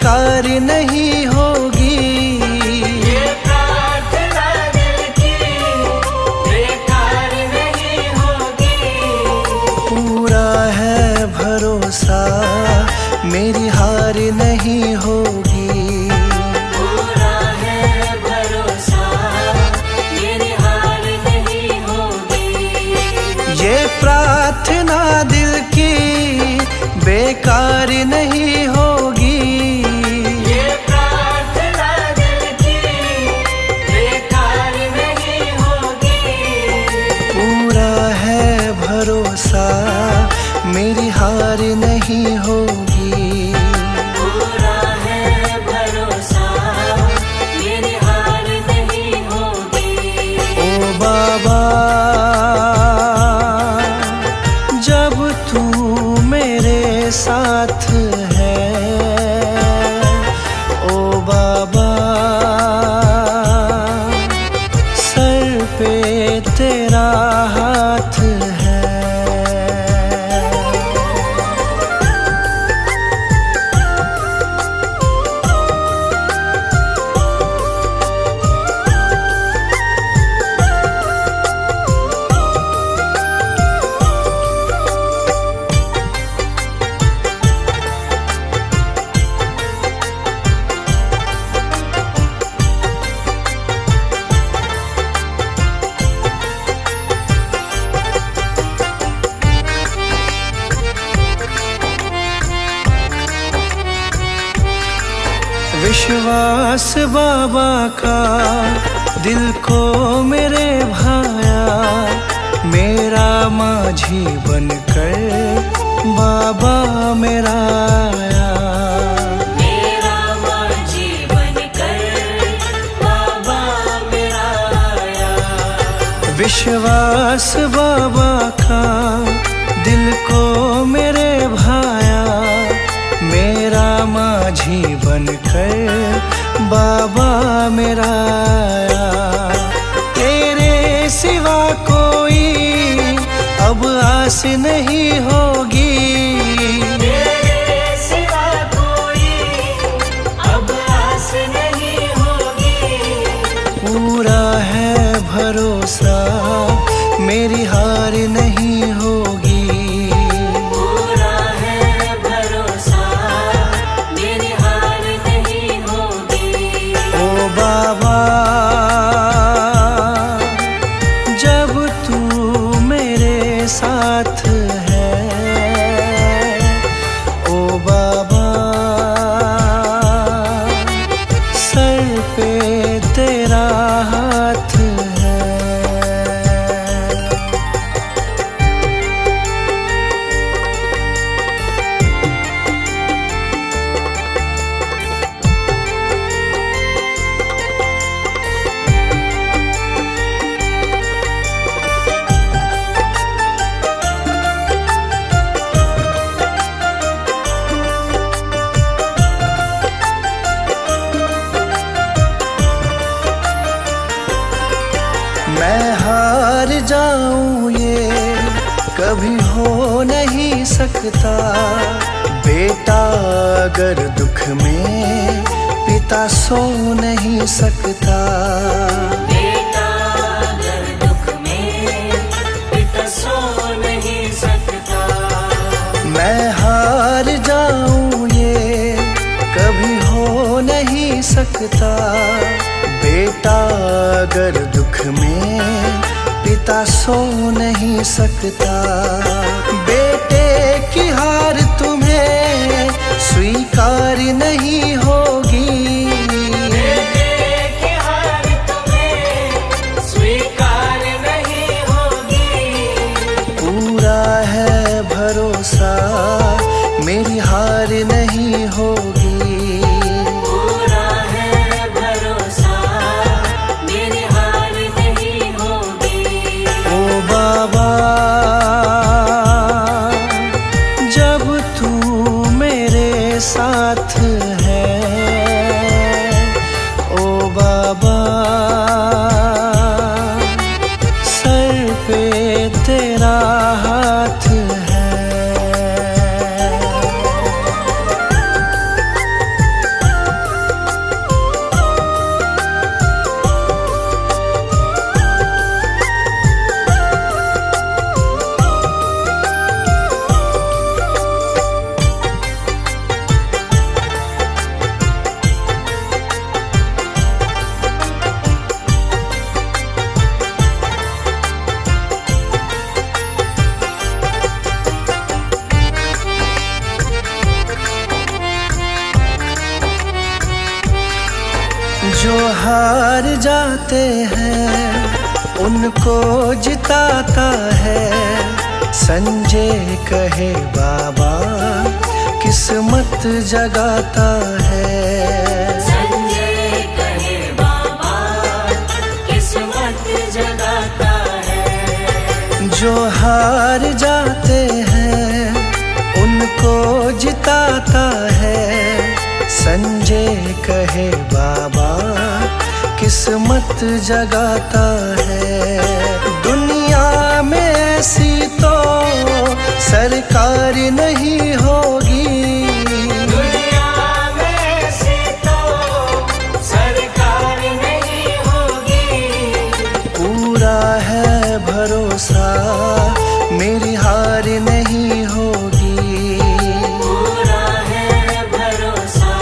बेकार नहीं होगी। ये प्रार्थना दिल की बेकार नहीं होगी। पूरा है भरोसा मेरी हार नहीं होगी। पूरा है भरोसा मेरी हार नहीं होगी। ये प्रार्थना दिल की बेकार नहीं होगी। ये प्रार्थना दिल की बेकार नहीं होगी। पूरा है भरोसा मेरी हार नहीं होगी। पूरा है भरोसा मेरी हार नहीं होगी। ओ बाबा जब तू मेरे साथ है, ओ बाबा सर पे तेरा हाथ है। विश्वास बाबा का दिल को मेरे भाया, मेरा माझी बनकर बाबा मेरा आया। मेरा माझी बनकर बाबा मेरा आया। विश्वास बाबा का दिल को मेरे भाया, मेरा माझी बनकर बाबा मेरा आया। तेरे सिवा कोई अब आस नहीं होगी। तेरे सिवा कोई अब आस नहीं होगी। पूरा है भरोसा मेरी हार नहीं होगी। पूरा है भरोसा मेरी हार नहीं होगी। ओ बाबा जब तू मेरे साथ है, ओ बाबा सर पे तेरा हाथ है। मैं हार जाऊं ये कभी हो नहीं सकता। बेटा अगर दुख में पिता सो नहीं सकता। बेटा अगर दुख में पिता सो नहीं सकता। मैं हार जाऊं ये कभी हो नहीं सकता। बेटा अगर दुख में पिता सो नहीं सकता। बेटे की हार तुम्हें स्वीकार नहीं होगी। बेटे की हार तुम्हें स्वीकार नहीं होगी। पूरा है भरोसा मेरी हार नहीं होगी। पूरा है भरोसा मेरी हार नहीं होगी। ओ बाबा जब तू मेरे साथ है, ओ बाबा सर पे तेरा हाथ है। जो हार जाते हैं उनको जिताता है। संजय कहे बाबा किस्मत जगाता है। संजय कहे बाबा किस्मत जगाता है। जो हार जाते हैं उनको जिताता है। संजय कहे बाबा किस्मत जगाता है। दुनिया में ऐसी तो सरकार नहीं होगी। दुनिया में ऐसी तो सरकार नहीं होगी। पूरा है भरोसा मेरी हार नहीं होगी। पूरा है भरोसा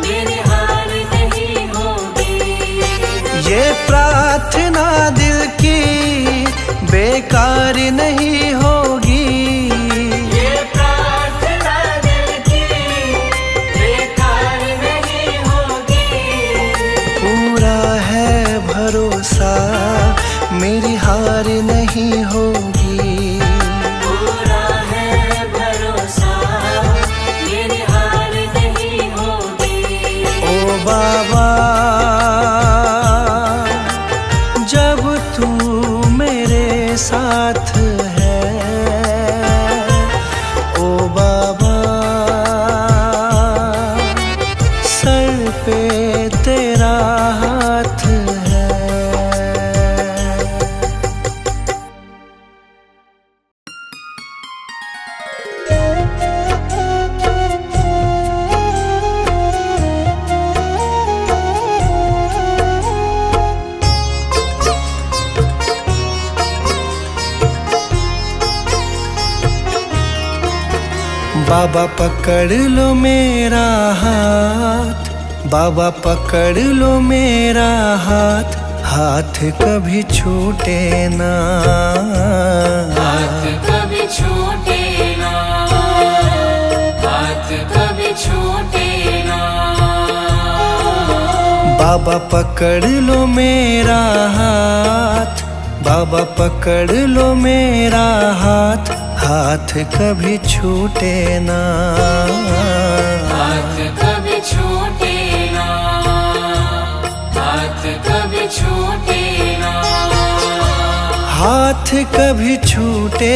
मेरी हार नहीं होगी। ये प्रार्थना दिल की बेकार नहीं होगी। ये प्रार्थना दिल की बेकार नहीं होगी। पूरा है भरोसा मेरी हार नहीं होगी। पूरा है भरोसा मेरी हार नहीं होगी। ओ बाबा जब तू मेरे साथ है। ओ बाबा सर पे तेरा हाथ है। बाबा पकड़ लो मेरा हाथ। बाबा पकड़ लो मेरा हाथ। हाथ कभी छूटे ना। हाथ कभी छूटे ना। हाथ कभी छूटे ना। बाबा पकड़ लो मेरा हाथ। बाबा पकड़ लो मेरा हाथ। हाथ कभी छूटे ना। हाथ कभी छूटे ना। हाथ कभी छूटे ना। हाथ कभी छूटे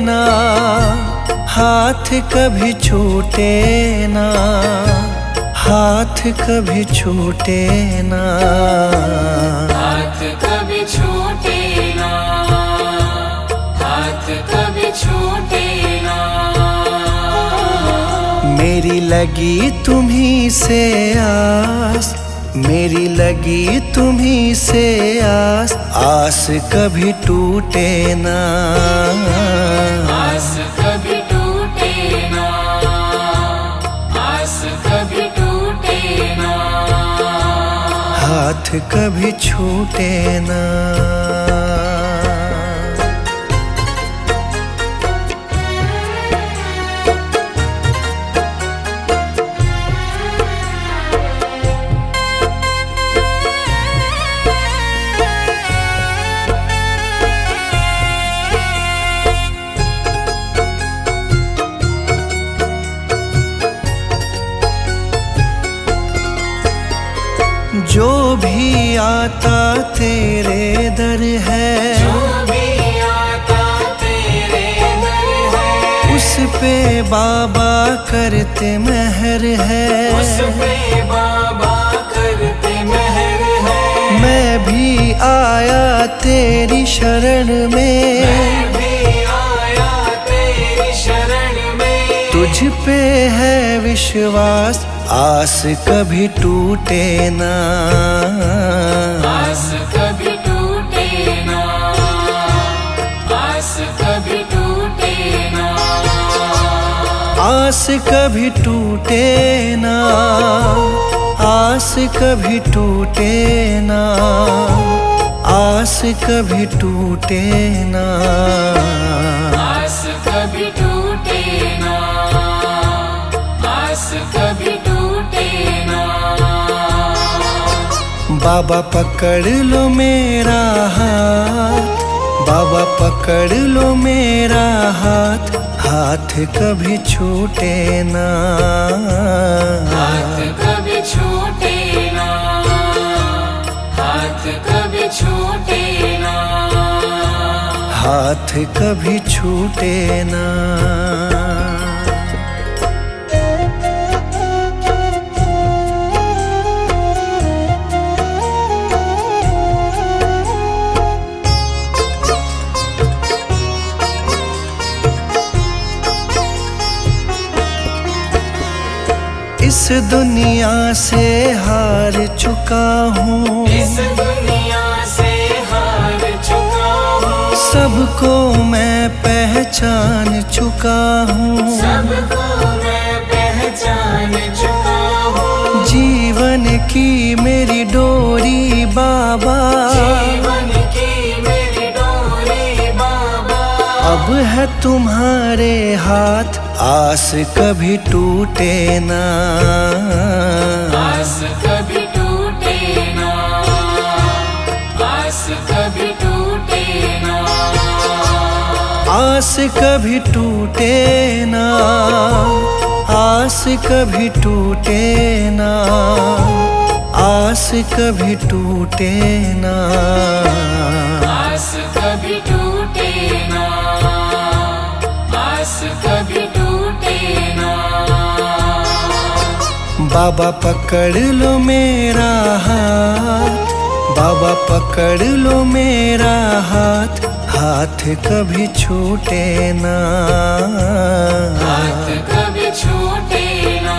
ना। हाथ कभी छूटे ना। हाथ कभी छूटे ना। हाथ कभी छूटे ना। हाथ कभी छूटे ना। मेरी लगी तुम्ही से आस। मेरी लगी तुम्ही से आस। आस कभी टूटे ना। आस कभी टूटे ना। आस कभी टूटे ना। हाथ कभी छूटे ना। जो भी आता तेरे दर है। जो भी आता तेरे दर है। उस पे बाबा करते मेहर है। उस पे बाबा करते मेहर है। मैं भी आया तेरी शरण में। मैं भी आया तेरी शरण में। तुझ पे है विश्वास। आस कभी टूटे ना। आस कभी टूटे ना। आस कभी टूटे ना। आस कभी टूटे ना। आस कभी टूटे ना। आस कभी टूटे ना। आस कभी टूटे ना। आस कभी टूटे ना। बाबा पकड़ लो मेरा हाथ, बाबा पकड़ लो मेरा हाथ, हाथ कभी छूटे ना, हाथ कभी छूटे ना, हाथ कभी छूटे ना, हाथ कभी छूटे ना। इस दुनिया से हार चुका हूँ, इस दुनिया से हार चुका हूँ, सबको मैं पहचान चुका हूँ, सबको मैं पहचान चुका हूँ। जीवन की मेरी डोरी बाबा, जीवन की मेरी डोरी बाबा, अब है तुम्हारे हाथ, आस कभी टूटे ना, आस कभी टूटे ना, आस कभी टूटे ना, आस कभी टूटे ना, आस कभी टूटे ना, आस कभी टूटे ना, आस कभी टूटे ना, आस कभी टूटे ना। बाबा पकड़ लो मेरा हाथ, बाबा पकड़ लो मेरा हाथ, हाथ कभी छूटे ना, हाथ कभी छूटे ना,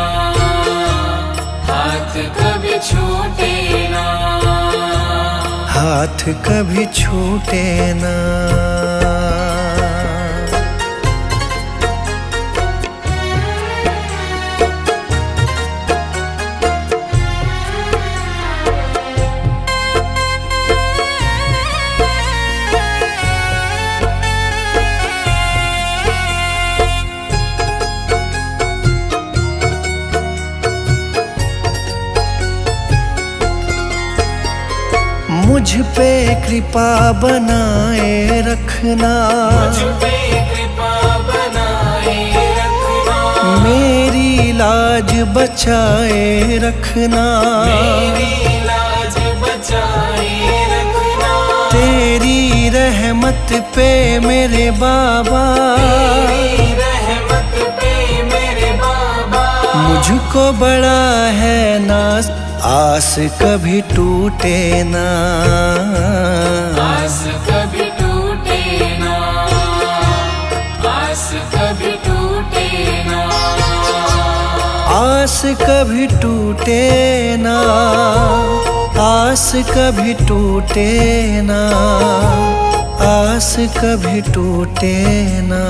हाथ कभी छूटे ना, हाथ कभी छूटे ना। मुझ पे कृपा बनाए रखना, मुझ पे कृपा बनाए रखना, मेरी लाज बचाए रखना, मेरी लाज बचाए रखना, तेरी रहमत पे मेरे बाबा, तेरी रहमत पे मेरे बाबा, मुझको बड़ा है नाज, आस कभी टूटे ना, आस कभी टूटे ना, आस कभी टूटे ना, आस कभी टूटे ना, आस कभी टूटे ना, आस कभी टूटे ना,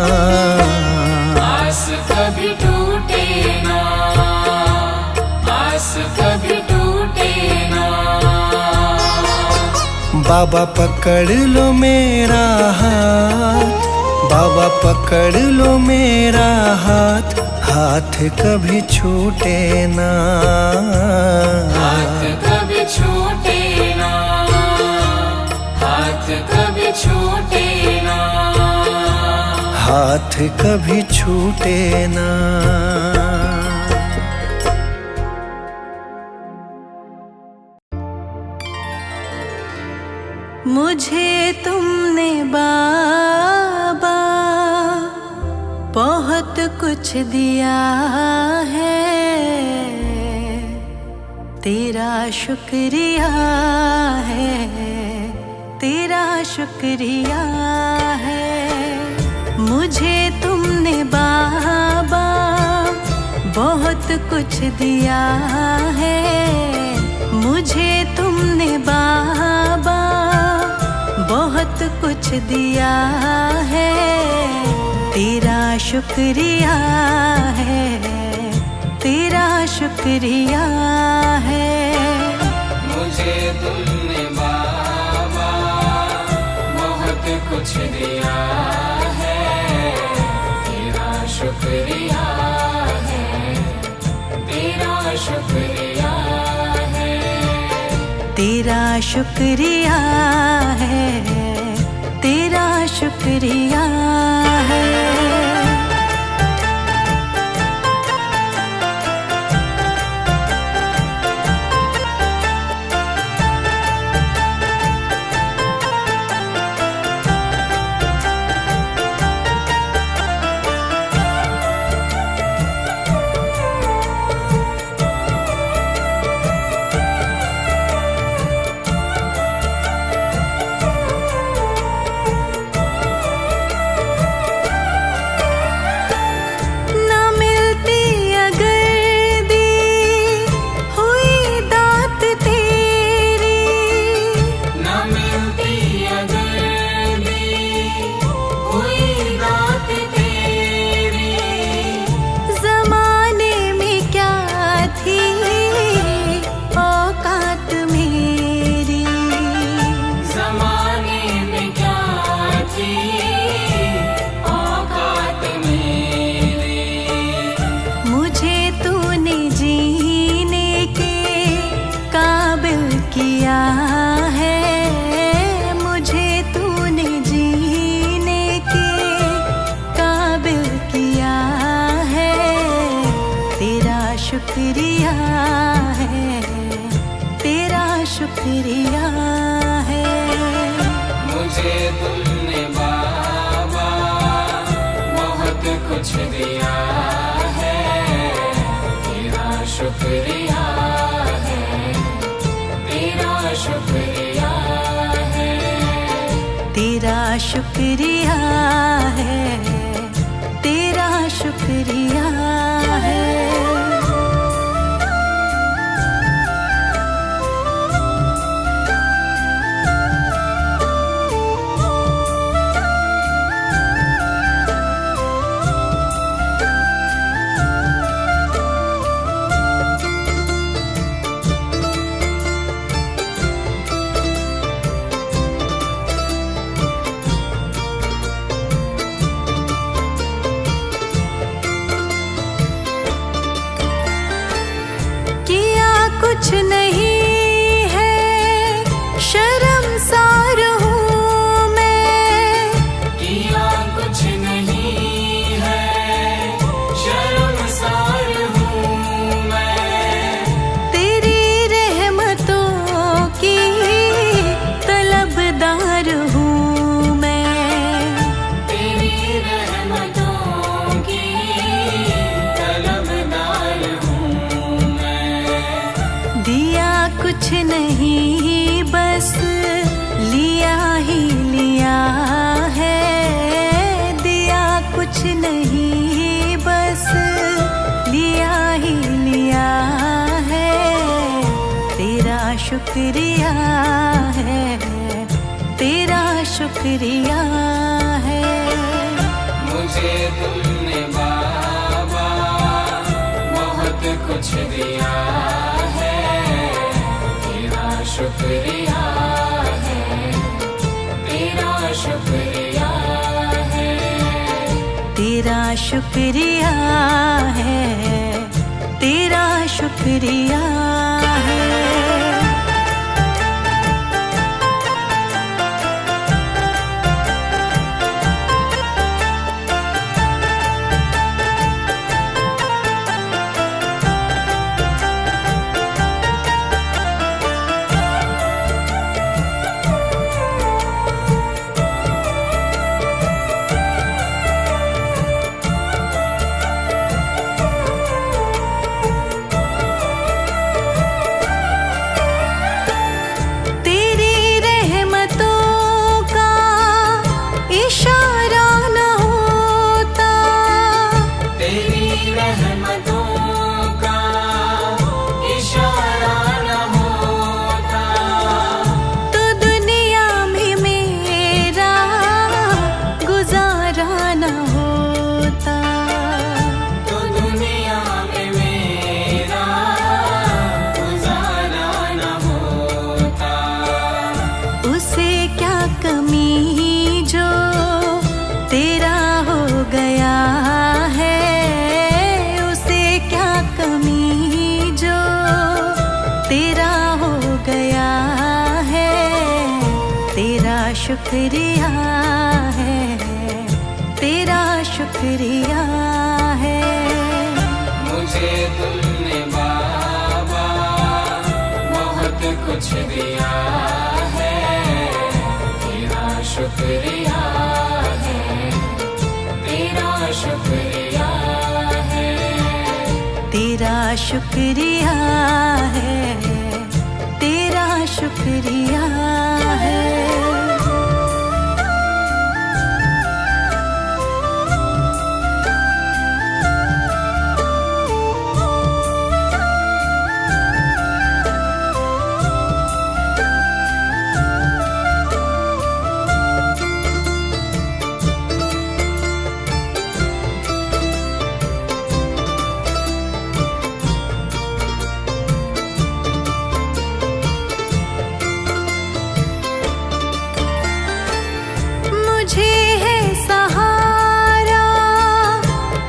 आस कभी टूटे ना, आस कभी टूटे ना। बाबा पकड़ लो मेरा हाथ, बाबा पकड़ लो मेरा हाथ, हाथ कभी छूटे ना, हाथ कभी छूटे ना, हाथ कभी छूटे ना, हाथ कभी छूटे ना। मुझे तुमने बाबा बहुत कुछ दिया है, तेरा शुक्रिया है, तेरा शुक्रिया है। मुझे तुमने बाबा बहुत कुछ दिया है, मुझे तुमने बाबा बहुत कुछ दिया है, तेरा शुक्रिया है, तेरा शुक्रिया है। मुझे तुमने बाबा बहुत कुछ दिया है, तेरा शुक्रिया है, तेरा शुक्रिया है। तेरा शुक्रिया है, तेरा शुक्रिया है। शुक्रिया है, तेरा शुक्रिया है। मुझे तुमने बाबा बहुत कुछ दिया है, तेरा शुक्रिया है, तेरा शुक्रिया है। तेरा शुक्रिया है, तेरा शुक्रिया है। कुछ नहीं है, शर्मसार हूँ मैं। किया कुछ नहीं है, शर्मसार हूँ मैं। तेरी रहमतों की तलबदार हूँ मैं। तेरी रहमतों की तलबदार हूँ मैं। दिया कुछ नहीं, बस लिया ही लिया है। दिया कुछ नहीं, बस लिया ही लिया है। तेरा शुक्रिया है, तेरा शुक्रिया है। मुझे तुमने बाबा बहुत कुछ दिया है, तेरा शुक्रिया है, तेरा शुक्रिया है। तेरा शुक्रिया है, तेरा शुक्रिया है। शुक्रिया है, तेरा शुक्रिया है। मुझे तुमने बाबा बहुत कुछ दिया है, तेरा शुक्रिया है, तेरा शुक्रिया है, तेरा शुक्रिया है, तेरा शुक्रिया है। मुझे है सहारा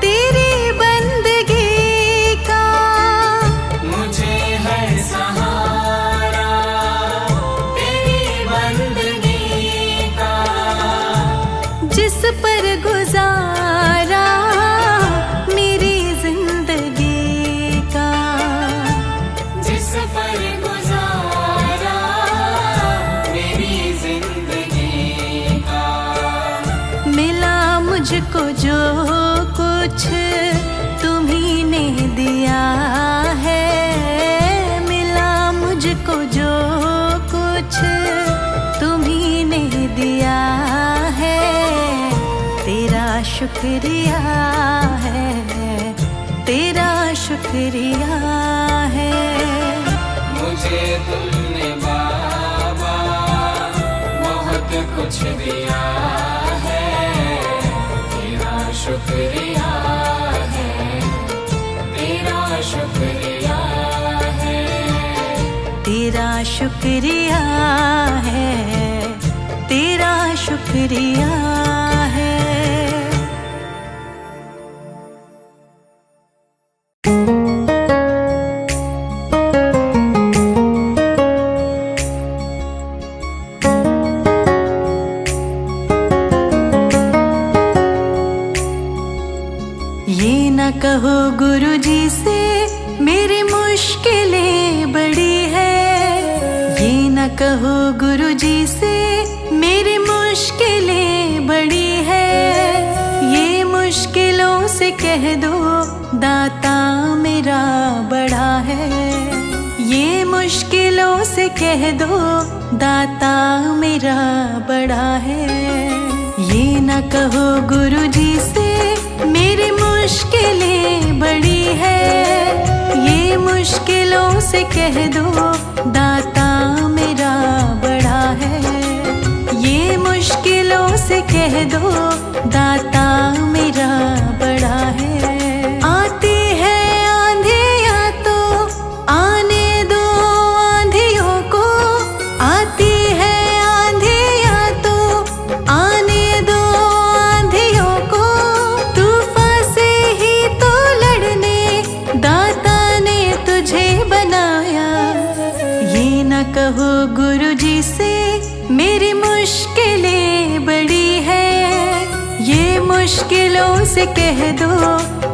तेरी बंदगी का, मुझे है सहारा तेरी बंदगी का, जिस पर गुजारा मेरी जिंदगी का, जिस पर गुजारा मेरी जिंदगी का। मिला मुझको जो कुछ तुम्ही ने दिया है, मिला मुझको जो कुछ तुम्ही ने दिया है, तेरा शुक्रिया है, तेरा शुक्रिया है। मुझे तुमने बाबा बहुत कुछ दिया है, तेरा शुक्रिया है, तेरा शुक्रिया है, तेरा शुक्रिया है, तेरा शुक्रिया है। ये न कहो गुरुजी से मेरी मुश्किलें बड़ी है, ये न कहो गुरुजी से मेरी मुश्किलें बड़ी है, ये मुश्किलों से कह दो दाता मेरा बड़ा है, ये मुश्किलों से कह दो दाता मेरा बड़ा है। ये न कहो गुरुजी से मेरी मुश्किलें बड़ी है, ये मुश्किलों से कह दो दाता मेरा बड़ा है, ये मुश्किलों से कह दो दाता मेरा बड़ा है। आती है आंधियाँ तो आने दो आंधियों को, आती है आंधियाँ तो आने दो आंधियों को, तूफान से ही तो लड़ने दाता ने तुझे बनाया। ये न कहो गुरुजी से मेरी मुश्किलें बड़ी है, ये मुश्किलों से कह दो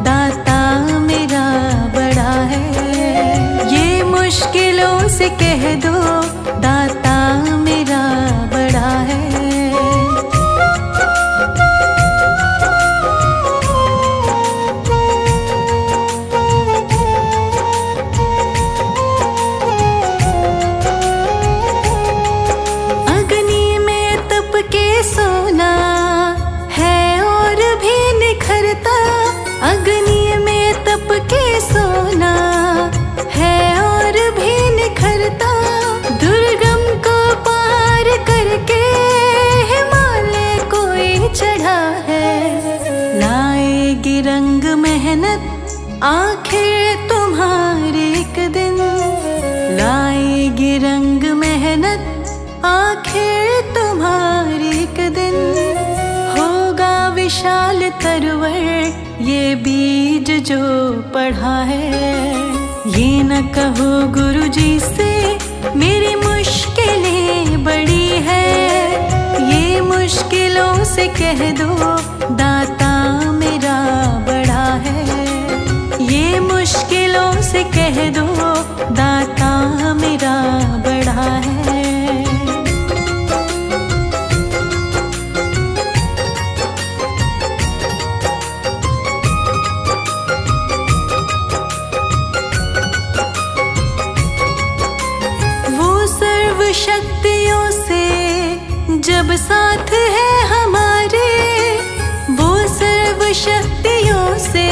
दाता मेरा बड़ा है, ये मुश्किलों से कह दो दाता मेरा बड़ा है। अग्नि में तप के सोना है और भी निखरता, अग्नि में तप के सोना है और भी निखरता, दुर्गम को पार करके हिमालय कोई चढ़ा है। लाएगी रंग मेहनत आखिर तुम्हारे एक दिन, लाएगी रंग मेहनत आखिर तुम्हारे एक दिन, होगा विशाल तरवर ये बीज जो पढ़ा है। ये न कहो गुरुजी से मेरी मुश्किलें बड़ी है, ये मुश्किलों से कह दो दाता मेरा बड़ा है। ये मुश्किलों से कह दो दाता मेरा बड़ा है। शक्तियों से जब साथ है हमारे, वो सर्व शक्तियों से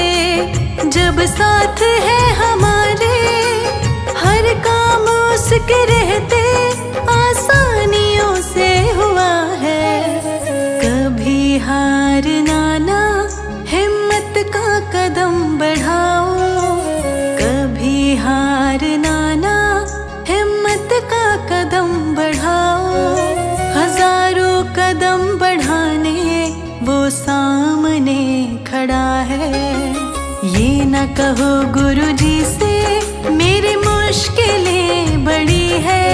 जब साथ है हमारे, हर काम उसके रहते आसानियों से हुआ है। कभी हार ना हिम्मत का कदम बढ़ाओ, कभी हार ना हिम्मत का कदम बढ़ाओ। हजारों कदम बढ़ाने वो सामने खड़ा है। ये न कहो गुरुजी से मेरी मुश्किलें बड़ी है,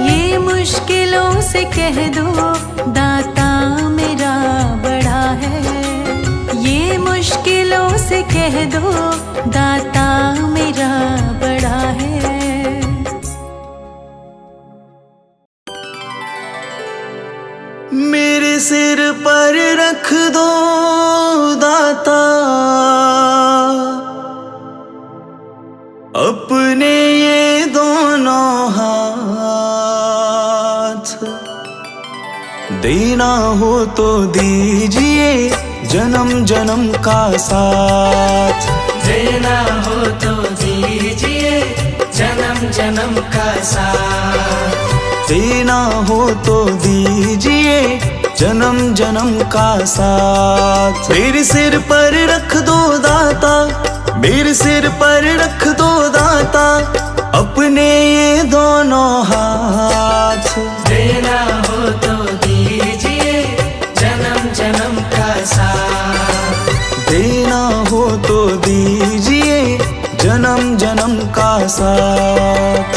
ये मुश्किलों से कह दो दाता मेरा बड़ा है। ये मुश्किलों से कह दो दाता मेरा बड़ा है। मेरे सिर पर रख दो दाता अपने ये दोनों हाथ, देना हो तो दीजिए जन्म जन्म का साथ, देना हो तो दीजिए जन्म जन्म का साथ, देना हो तो दीजिए जन्म जन्म का साथ। मेरे सिर पर रख दो दाता, मेरे सिर पर रख दो दाता अपने ये दोनों हाथ, देना हो तो दीजिए जन्म जन्म का साथ, देना हो तो दीजिए जन्म जन्म का साथ।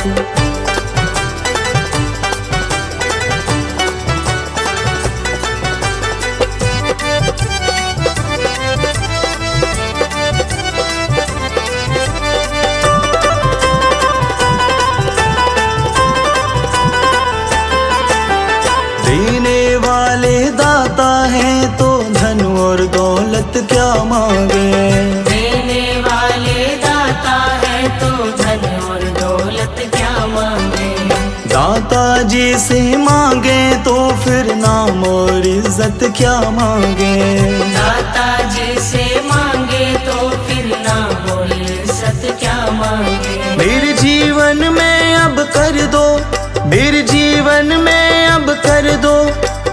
क्या मांगे, देने वाले दाता है तो धन और दौलत क्या मांगे। दाता जी से मांगे तो फिर नाम और इज्जत क्या मांगे, दाता जी से मांगे तो फिर नाम और इज्जत क्या मांगे। मेरे जीवन में अब कर दो, मेरे जीवन में अब कर दो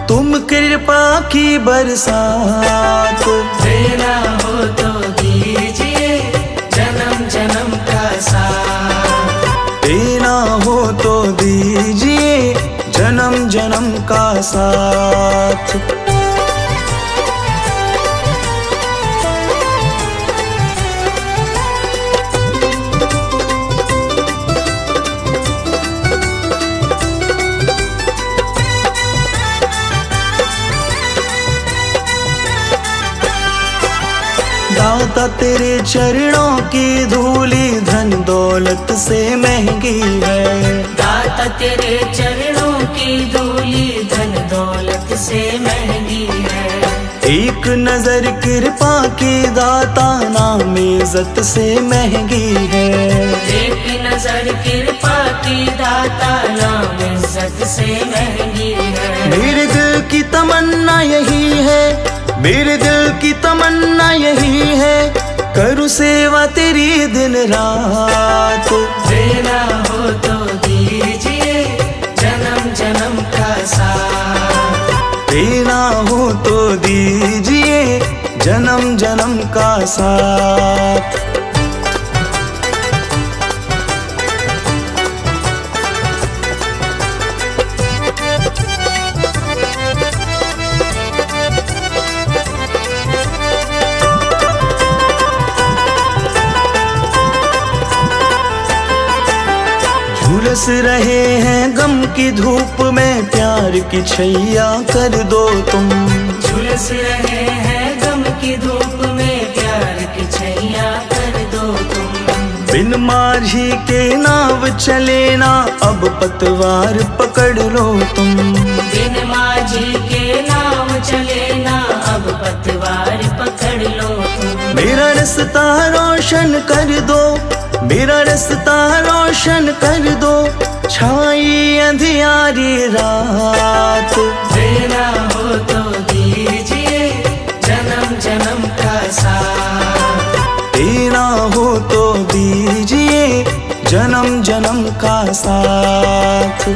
तुम कृपा की बरसात, देना हो तो दीजिए जन्म जन्म का साथ, देना हो तो दीजिए जन्म जन्म का साथ। दाता तेरे चरणों की धूली धन दौलत से महंगी है, दाता तेरे चरणों की धूली धन दौलत से महंगी है। एक नजर कृपा की दाता नाम इज्जत से महंगी है, एक नजर कृपा की दाता नाम इज्जत से महंगी है। मेरे दिल की तमन्ना यही है, मेरे दिल की तमन्ना यही है करूँ सेवा तेरी दिन रात, देना हो तो दीजिए जन्म जन्म का साथ, देना हो तो दीजिए जन्म जन्म का साथ। झुलस रहे हैं गम की धूप में, प्यार की छैया कर दो तुम। झुलस रहे हैं गम की धूप में, प्यार की छैया कर दो तुम। बिन माझी के नाव चले ना, अब पतवार पकड़ लो तुम। बिन माझी के नाव चले ना, अब पतवार पकड़ लो तुम। मेरा रास्ता रोशन कर दो, मेरा रास्ता रोशन कर दो, छाई अंधियारी रात। देना हो तो दीजिए जन्म जन्म का साथ। देना हो तो दीजिए जन्म जन्म का साथ।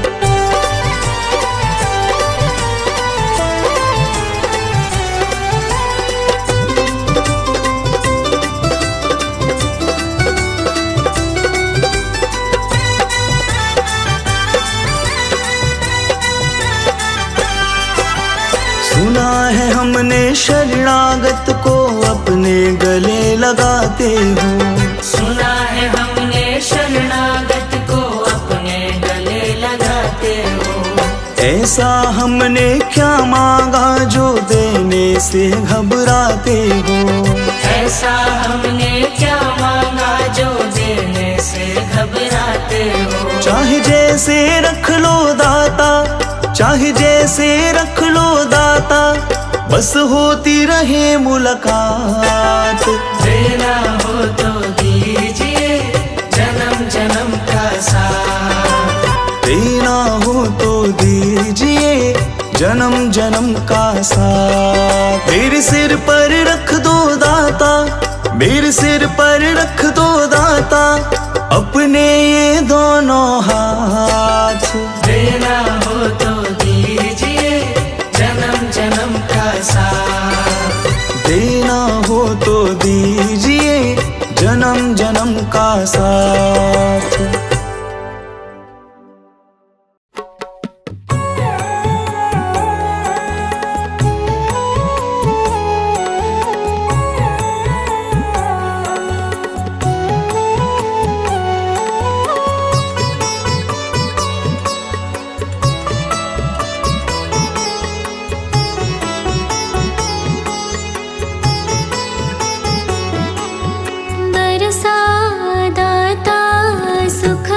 सुना है हमने शरणागत को अपने गले लगाते हो। सुना है हमने शरणागत को अपने गले लगाते हो। ऐसा हमने क्या मांगा जो देने से घबराते हो। ऐसा हमने क्या मांगा जो देने से घबराते हो। चाहे जैसे रख लो दाता, चाहे जैसे रख लो दाता, बस होती रहे मुलाकात। देना हो तो दीजिए जन्म जन्म का साथ। देना हो तो दीजिए जन्म जन्म का साथ। मेरे सिर पर रख दो दाता, मेरे सिर पर रख दो दाता, अपने ये दोनों हाथ। देना हो तो दीजिए जन्म जन्म का साथ। देना हो तो दीजिए जन्म जन्म का साथ। बरसा दाता सुख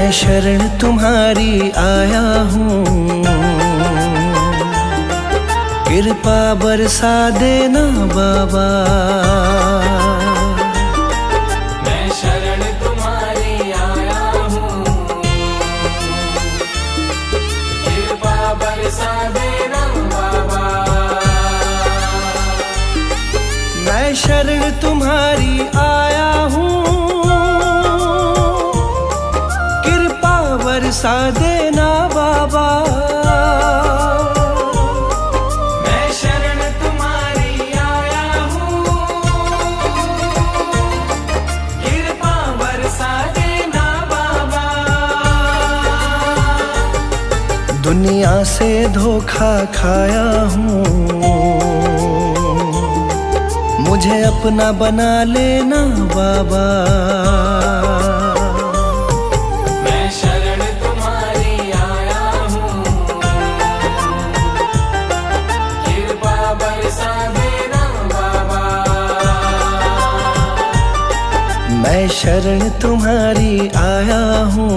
मैं शरण तुम्हारी आया हूँ, कृपा बरसा देना बाबा। मैं शरण तुम्हारी आया हूँ, कृपा बरसा देना बाबा। मैं शरण तुम्हारी आया हूँ, कृपा बरसा देना बाबा। मैं शरण तुम्हारी आया हूँ, कृपा बरसा देना बाबा। दुनिया से धोखा खाया हूँ, मुझे अपना बना लेना बाबा। मैं शरण तुम्हारी आया हूँ, कृपा बरसा देना बाबा। मैं शरण तुम्हारी आया हूँ,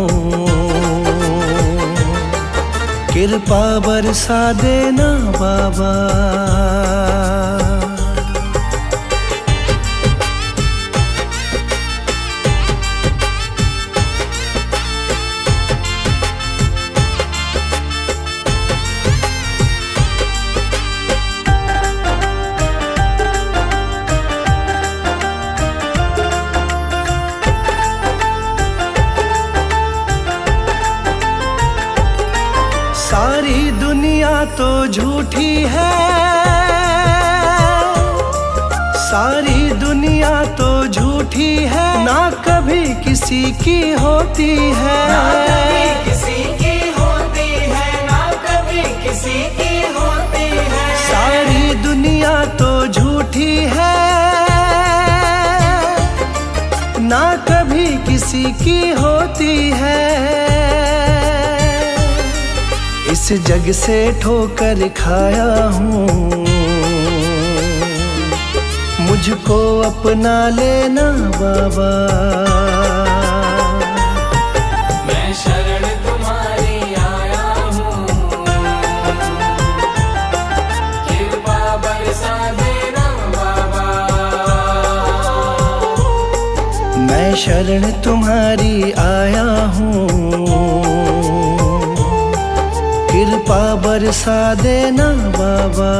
कृपा बरसा देना बाबा। सारी दुनिया तो झूठी है, सारी दुनिया तो झूठी है, ना कभी किसी की होती है। ना कभी किसी की होती है, ना कभी किसी की होती है। सारी दुनिया तो झूठी है, ना कभी किसी की होती है। इस जग से ठोकर खाया हूँ, मुझको अपना लेना बाबा। मैं शरण तुम्हारी आया हूँ, कृपा बरसा देना बाबा। मैं शरण तुम्हारी आया हूँ, कृपा बरसा देना बाबा।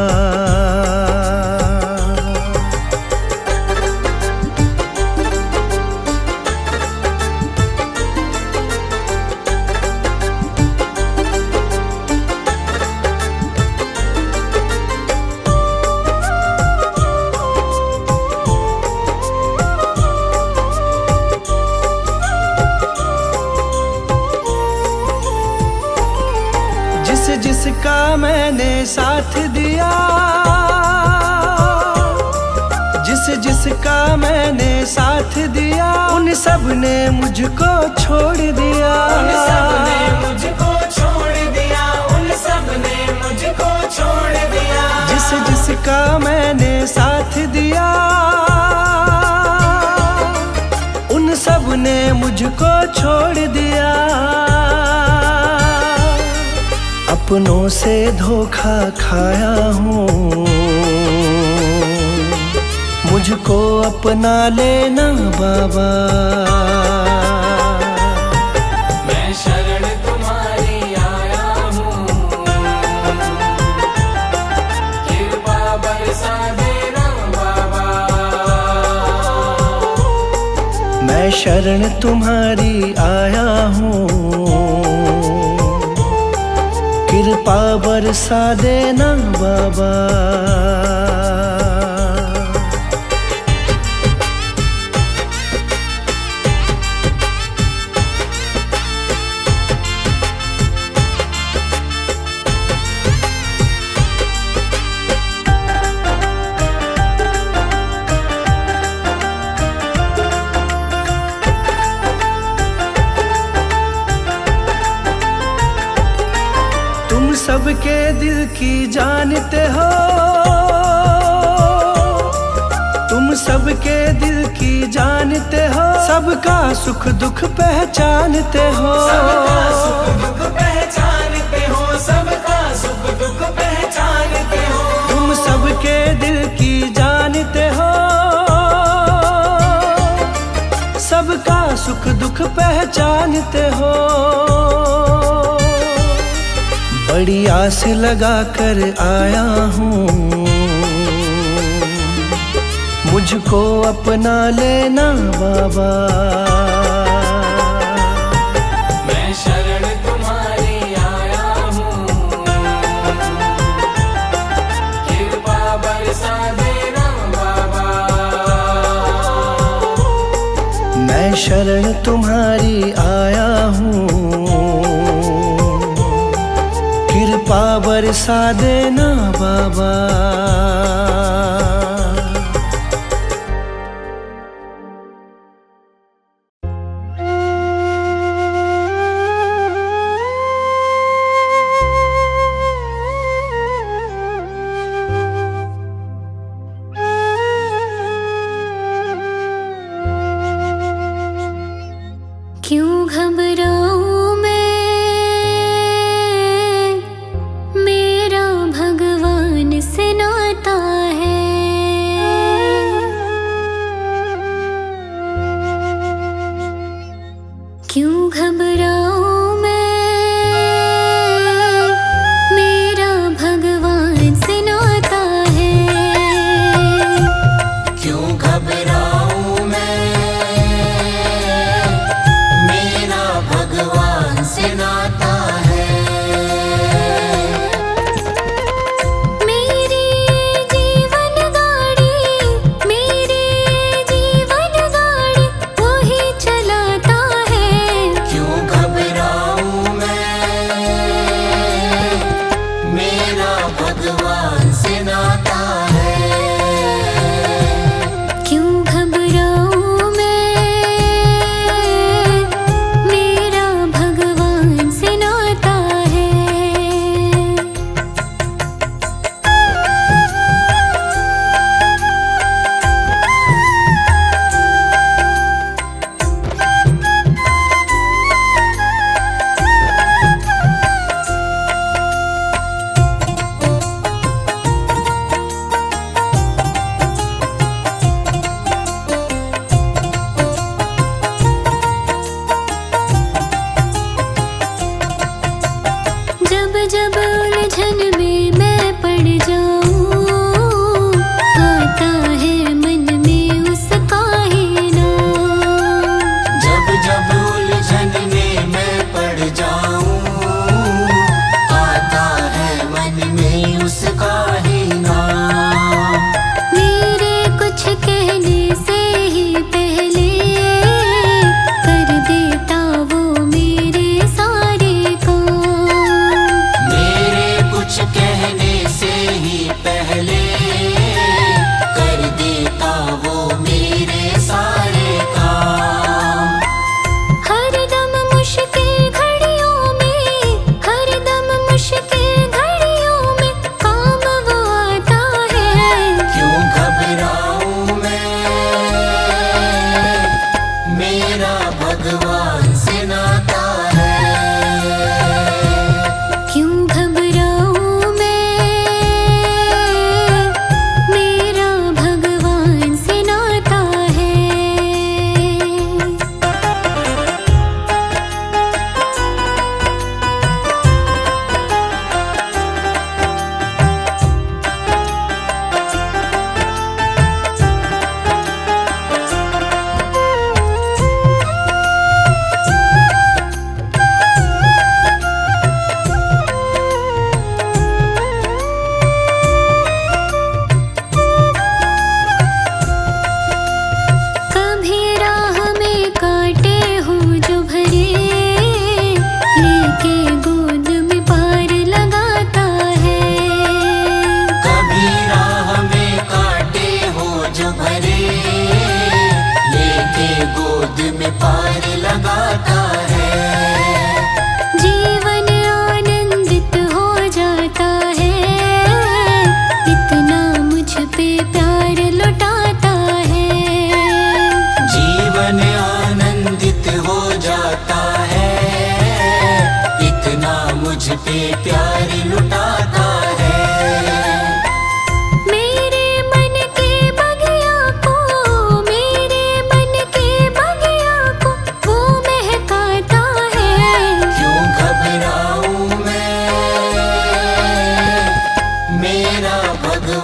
जिसका मैंने साथ दिया, जिसका मैंने साथ दिया, उन सब ने मुझको छोड़ दिया। उन सब ने मुझको छोड़ दिया, उन सब ने मुझको छोड़ दिया। जिसका मैंने साथ दिया, उन सब ने मुझको छोड़ दिया। अपनों से धोखा खाया हूँ, मुझको अपना लेना बाबा। मैं शरण तुम्हारी आया हूँ, कृपा बरसा देना बाबा। मैं शरण तुम्हारी आया हूँ, कृपा बरसा देना बाबा। सबके दिल की जानते हो, तुम तुम सबके दिल की जानते हो, सबका सुख दुख पहचानते हो। सबका सुख दुख पहचानते हो, सबका सुख दुख पहचानते हो। तुम सबके दिल की जानते हो, सबका सुख दुख पहचानते हो। बड़ी आस लगा कर आया हूँ, मुझको अपना लेना बाबा। मैं शरण तुम्हारी आया हूँ, कृपा बरसा देना बाबा। मैं शरण तुम्हारी आया हूँ, कृपा बरसा देना बाबा। क्यों घबराऊं मैं, मेरा भगवान से नाता है।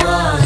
परवान